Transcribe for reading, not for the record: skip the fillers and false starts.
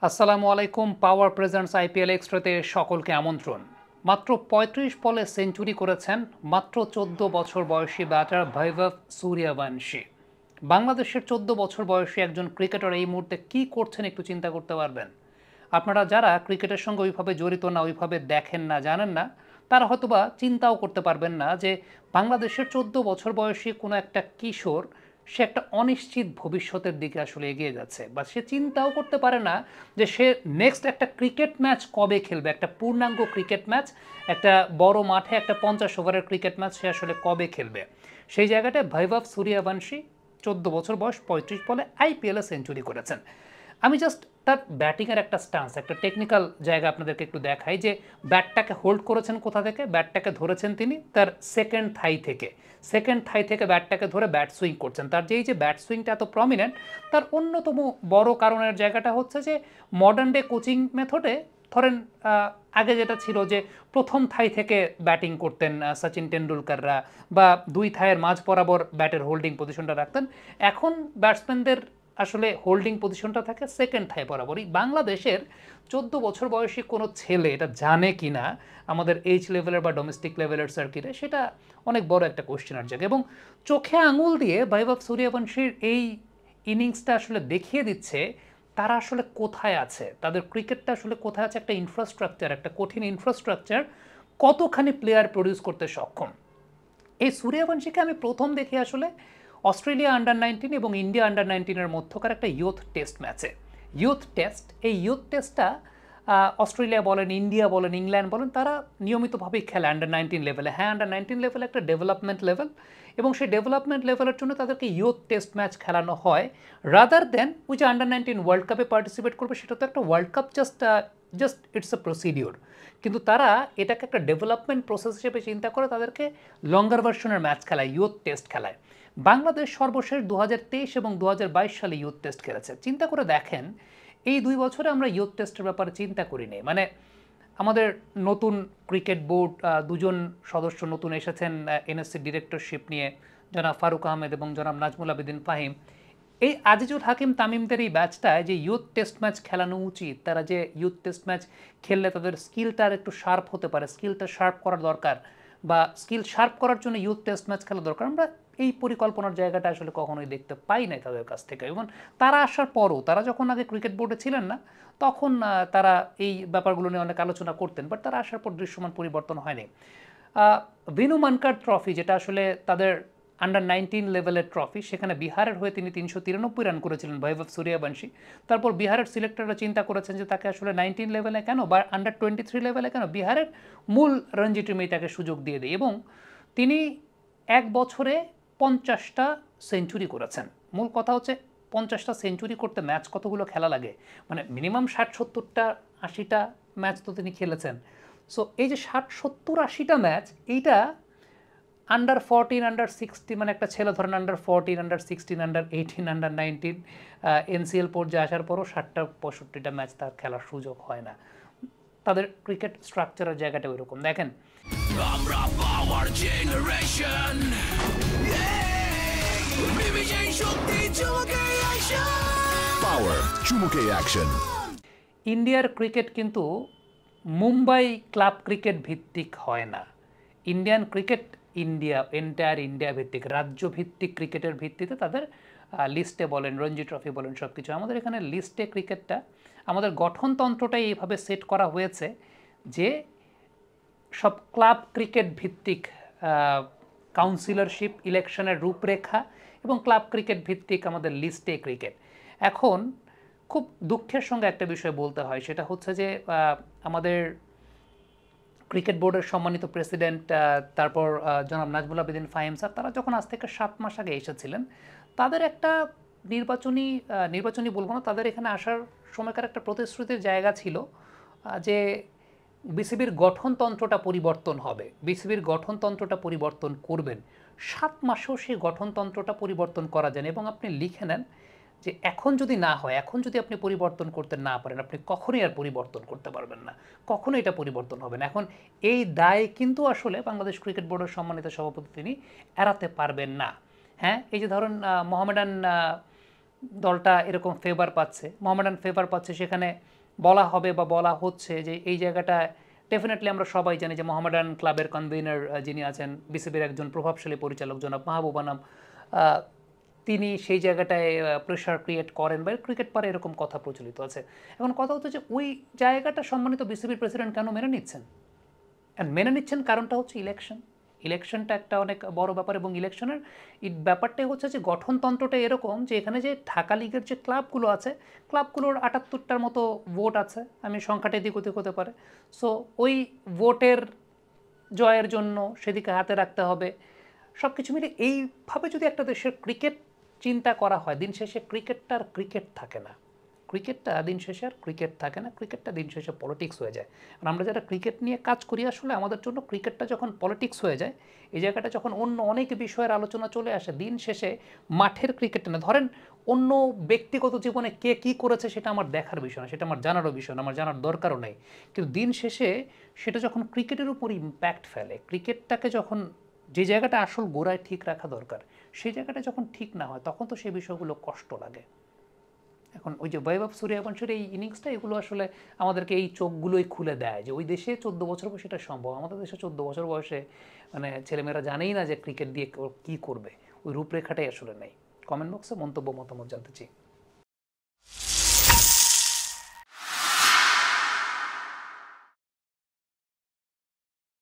আসসালামু আলাইকুম। পাওয়ার presents IPL এক্সট্রাতে সকলকে আমন্ত্রণ। মাত্র ৩৫ বলে সেঞ্চুরি করেছেন মাত্র ১৪ বছর বয়সী ব্যাটার বৈভব সূর্যবংশী। বাংলাদেশের ১৪ বছর বয়সী একজন ক্রিকেটার এই মুহূর্তে কী করছেন একটু চিন্তা করতে পারবেন। আপনারা যারা ক্রিকেটের সঙ্গে ওইভাবে জড়িত না, ওইভাবে দেখেন না, জানেন না, তারা হয়তোবা চিন্তাও করতে পারবেন না যে বাংলাদেশের ১৪ বছর বয়সী কোনো একটা কিশোর সে একটা অনিশ্চিত ভবিষ্যতের দিকে আসলে এগিয়ে যাচ্ছে, বা সে চিন্তাও করতে পারে না যে সে নেক্সট একটা ক্রিকেট ম্যাচ কবে খেলবে, একটা পূর্ণাঙ্গ ক্রিকেট ম্যাচ, একটা বড় মাঠে একটা ৫০ ওভারের ক্রিকেট ম্যাচ সে আসলে কবে খেলবে। সেই জায়গাটায় বৈভব সূর্যবংশী ১৪ বছর বয়স ৩৫ বলে আইপিএলে সেঞ্চুরি করেছেন। আমি জাস্ট তার ব্যাটিংয়ের একটা স্টান্স, একটা টেকনিক্যাল জায়গা আপনাদেরকে একটু দেখাই যে ব্যাটটাকে হোল্ড করেছেন কোথা থেকে। ব্যাটটাকে ধরেছেন তিনি তার সেকেন্ড থাই থেকে ব্যাটটাকে ধরে ব্যাট সুইং করছেন। তার যে এই যে ব্যাট সুইংটা এত প্রমিনেন্ট, তার অন্যতম বড় কারণের জায়গাটা হচ্ছে যে মডার্ন ডে কোচিং মেথডে ধরেন আগে যেটা ছিল যে প্রথম থাই থেকে ব্যাটিং করতেন সচিন টেন্ডুলকাররা, বা দুই থাইয়ের মাঝ বরাবর ব্যাটের হোল্ডিং পজিশনটা রাখতেন। এখন ব্যাটসম্যানদের আসলে হোল্ডিং পজিশনটা থাকে সেকেন্ড থাই বরাবরই। বাংলাদেশের ১৪ বছর বয়সী কোনো ছেলে এটা জানে কি না আমাদের এইচ লেভেলের বা ডোমেস্টিক লেভেলের সার্কিটে, সেটা অনেক বড় একটা কোশ্চেনের জায়গা। এবং চোখে আঙুল দিয়ে বৈভব সূর্যবংশীর এই ইনিংসটা আসলে দেখিয়ে দিচ্ছে তারা আসলে কোথায় আছে, তাদের ক্রিকেটটা আসলে কোথায় আছে। একটা ইনফ্রাস্ট্রাকচার, একটা কঠিন ইনফ্রাস্ট্রাকচার কতখানি প্লেয়ার প্রডিউস করতে সক্ষম। এই সূর্যবংশীকে আমি প্রথম দেখি আসলে অস্ট্রেলিয়া আন্ডার ১৯ এবং ইন্ডিয়া আন্ডার ১৯-এর মধ্যকার একটা ইয়ুথ টেস্ট ম্যাচে। এই ইয়ুথ টেস্টটা অস্ট্রেলিয়া বলেন, ইন্ডিয়া বলেন, ইংল্যান্ড বলেন, তারা নিয়মিতভাবেই খেলে আন্ডার ১৯ লেভেলে। হ্যাঁ, আন্ডার ১৯ লেভেল একটা ডেভেলপমেন্ট লেভেল, এবং সেই ডেভেলপমেন্ট লেভেলের জন্য তাদেরকে ইয়ুথ টেস্ট ম্যাচ খেলানো হয় রাদার দেন ওই যে আন্ডার ১৯ ওয়ার্ল্ড কাপে পার্টিসিপেট করবে। সেটা তো একটা world cup, just it's a procedure. কিন্তু তারা এটাকে একটা ডেভেলপমেন্ট প্রসেস হিসেবে চিন্তা করে তাদেরকে লঙ্গার ভার্সনের ম্যাচ খেলায়, ইয়ুথ টেস্ট খেলায়। বাংলাদেশ সর্বশেষ ২০২৩ এবং ২০২২ সালে ইয়ুথ টেস্ট খেলেছে। চিন্তা করে দেখেন, এই ২ বছরে আমরা ইয়ুথ টেস্টের ব্যাপারে চিন্তা করিনি। মানে আমাদের নতুন ক্রিকেট বোর্ড, দুজন সদস্য নতুন এসেছেন এনএসসি ডিরেক্টরশিপ নিয়ে, জনাব ফারুক আহমেদ এবং জনাব নাজমুল আবেদিন ফাহিম। এই আজিজুল হাকিম তামিমদের এই ব্যাচটায় যে ইয়ুথ টেস্ট ম্যাচ খেলানো উচিত, তারা যে ইয়ুথ টেস্ট ম্যাচ খেললে তাদের স্কিলটা আর একটু শার্প হতে পারে, স্কিলটা শার্প করার দরকার, বা স্কিল শার্প করার জন্য ইয়ুথ টেস্ট ম্যাচ খেলা দরকার, আমরা এই পরিকল্পনার জায়গাটা আসলে কখনোই দেখতে পাই নাই তাদের কাছ থেকে। এবং তারা আসার পরও, তারা যখন আগে ক্রিকেট বোর্ডে ছিলেন না, তখন তারা এই ব্যাপারগুলো নিয়ে অনেক আলোচনা করতেন, বাট তারা আসার পর দৃশ্যমান পরিবর্তন হয়নি। ভিনু মানকার ট্রফি, যেটা আসলে তাদের আন্ডার ১৯ লেভেলের ট্রফি, সেখানে বিহারের হয়ে তিনি ৩৯৩ রান করেছিলেন বৈভব সূর্যবংশী। তারপর বিহারের সিলেক্টররা চিন্তা করেছেন যে তাকে আসলে ১৯ লেভেলে কেন বা আন্ডার ২৩ লেভেলে কেন, বিহারের মূল রঞ্জি টিমেই তাকে সুযোগ দিয়ে দেয়। এবং তিনি এক বছরে ৫০টা সেঞ্চুরি করেছেন। মূল কথা হচ্ছে ৫০টা সেঞ্চুরি করতে ম্যাচ কতগুলো খেলা লাগে, মানে মিনিমাম ৬০-৭০টা ৮০টা ম্যাচ তো তিনি খেলেছেন। সো এই যে ৬০-৭০-৮০টা ম্যাচ, এইটা আন্ডার ১৪, আন্ডার ১৬, মানে একটা ছেলে ধরেন under ১৪, under ১৬, under ১৮, under ১৯, NCL পর্যায়ে আসার পরও ৬০-৬৫টা ম্যাচ তার খেলার সুযোগ হয় না। তাদের ক্রিকেট স্ট্রাকচারের জায়গাটা ওইরকম। দেখেন, আমরা পাওয়ার জেনারেশন, শক্তি চুমুকে অ্যাকশন, পাওয়ার চুমুকে অ্যাকশন। ইন্ডিয়ার ক্রিকেট কিন্তু মুম্বাই ক্লাব ক্রিকেট ভিত্তিক হয় না। ইন্ডিয়ান ক্রিকেট এন্টায়ার ইন্ডিয়া ভিত্তিক, রাজ্য ভিত্তিক ক্রিকেটের ভিত্তিতে তাদের লিস্টে বলেন, রঞ্জি ট্রফি বলেন, সব কিছু। আমাদের এখানে লিস্টে ক্রিকেটটা, আমাদের গঠনতন্ত্রটাই এইভাবে সেট করা হয়েছে যে সব ক্লাব ক্রিকেট ভিত্তিক কাউন্সিলরশিপ ইলেকশনের রূপরেখা এবং ক্লাব ক্রিকেট ভিত্তিক আমাদের লিস্টে ক্রিকেট। এখন খুব দুঃখের সঙ্গে একটা বিষয় বলতে হয়, সেটা হচ্ছে যে আমাদের ক্রিকেট বোর্ডের সম্মানিত প্রেসিডেন্ট, তারপর জনাব নাজমুল আবেদিন ফাহিম স্যার, তারা যখন আজ থেকে ৭ মাস আগে এসেছিলেন, তাদের একটা নির্বাচনী বলবো না, তাদের এখানে আসার সময়কার একটা প্রতিশ্রুতির জায়গা ছিল যে বিসিবির গঠনতন্ত্রটা পরিবর্তন হবে, বিসিবির গঠনতন্ত্রটা পরিবর্তন করবেন। ৭ মাসেও সেই গঠনতন্ত্রটা পরিবর্তন করা যায়। এবং আপনি লিখে নেন যে এখন যদি না হয়, এখন যদি আপনি পরিবর্তন করতে না পারেন, আপনি কখনোই আর পরিবর্তন করতে পারবেন না, কখনোই এটা পরিবর্তন হবে না। এখন এই দায় কিন্তু আসলে বাংলাদেশ ক্রিকেট বোর্ডের সম্মানিত সভাপতি তিনি এড়াতে পারবেন না। হ্যাঁ, এই যে ধরুন মোহামেডান দলটা এরকম ফেভার পাচ্ছে, মোহামেডান ফেভার পাচ্ছে, সেখানে বলা হবে বা বলা হচ্ছে যে এই জায়গাটায় ডেফিনেটলি আমরা সবাই জানি যে মোহামেডান ক্লাবের কনভেনার যিনি আছেন, বিসিবির একজন প্রভাবশালী পরিচালক জনাব মাহবুব আনাম, আহ, তিনি সেই জায়গাটায় প্রেশার ক্রিয়েট করেন বা ক্রিকেট পারে এরকম কথা প্রচলিত আছে। এখন কথা হচ্ছে যে ওই জায়গাটা সম্মানিত বিসিবির প্রেসিডেন্ট কেন মেনে নিচ্ছেন? অ্যান্ড মেনে নিচ্ছেন কারণটা হচ্ছে ইলেকশনটা একটা অনেক বড় ব্যাপার, এবং ইলেকশনের ব্যাপারটাই হচ্ছে যে গঠনতন্ত্রটা এরকম যে এখানে যে ঢাকা লিগের যে ক্লাবগুলো আছে, ক্লাবগুলোর 78টার মতো ভোট আছে, আমি সংখ্যাটা এদিক ওদিক হতে পারে। সো ওই ভোটের জয়ের জন্য সেদিকে হাতে রাখতে হবে সব কিছু মিলে। এইভাবে যদি একটা দেশের ক্রিকেট চিন্তা করা হয়, দিন শেষে ক্রিকেটটা আর ক্রিকেট থাকে না, ক্রিকেটটা দিন শেষে পলিটিক্স হয়ে যায়। আর আমরা যারা ক্রিকেট নিয়ে কাজ করি, আসলে আমাদের জন্য ক্রিকেটটা যখন পলিটিক্স হয়ে যায়, এই জায়গাটা যখন অন্য অনেক বিষয়ের আলোচনা চলে আসে, দিন শেষে মাঠের ক্রিকেট না, ধরেন অন্য ব্যক্তিগত জীবনে কে কী করেছে সেটা আমার দেখার বিষয় না, সেটা আমার জানারও বিষয় না, আমার জানার দরকারও নেই। কিন্তু দিন শেষে সেটা যখন ক্রিকেটের উপর ইম্প্যাক্ট ফেলে, ক্রিকেটটাকে যখন যে জায়গাটা আসল গোড়ায় ঠিক রাখা দরকার সেই জায়গাটা যখন ঠিক না হয়, তখন তো সেই বিষয়গুলো কষ্ট লাগে। এখন ওই যে বৈভব সূর্যবংশীর এই ইনিংসটা, এগুলো আসলে আমাদেরকে এই চোখগুলোই খুলে দেয় যে ওই দেশে 14 বছর বয়সে এটা সম্ভব, আমাদের দেশে 14 বছর বয়সে মানে ছেলেমেয়েরা জানেই না যে ক্রিকেট দিয়ে কী করবে, ওই রূপরেখাটাই আসলে নেই। কমেন্ট বক্সে মন্তব্য মতামত জানতে চাই।